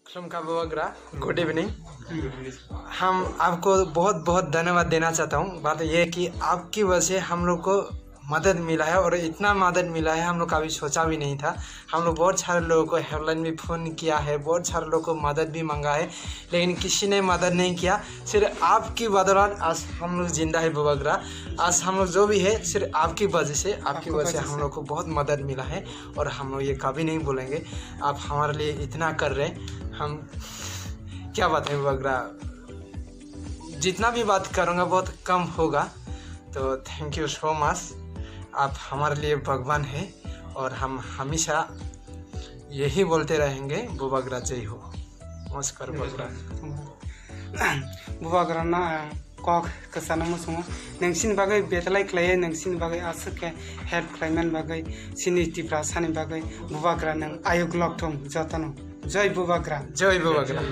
का बुवाग्रा good evening. हम आपको बहुत बहुत धन्यवाद देना चाहता हूँ। बात यह है कि आपकी वजह से हम लोग को मदद मिला है और इतना मदद मिला है हम लोग कभी सोचा भी नहीं था। हम लोग बहुत सारे लोगों को हेल्पलाइन भी फ़ोन किया है, बहुत सारे लोगों को मदद भी मंगा है, लेकिन किसी ने मदद नहीं किया। सिर्फ आपकी बदौलत आज हम लोग जिंदा है बुवाग्रा। आज हम लोग जो भी है सिर्फ आपकी वजह से, आपकी वजह से हम लोग को बहुत मदद मिला है और हम लोग ये कभी नहीं भूलेंगे। आप हमारे लिए इतना कर रहे हैं, हम क्या बात है बुवाग्रा, जितना भी बात करूँगा बहुत कम होगा। तो थैंक यू सो मच। आप हमारे लिए भगवान है और हम हमेशा यही बोलते रहेंगे, बुवाग्रा जय हो। नमस्कार बुवाग्रा। बुवाग्रा ना कक कसाना मसुङो नोंसिनि बागै बेतलाय क्लाय नोंसिनि बागै आसके हेल्प क्लाइमेन बागै सिनिटिफ्रा सानि बागै बुवाग्रा नों आयुग लक्थम जतन जय बुवाग्रा। जय बुवाग्रा।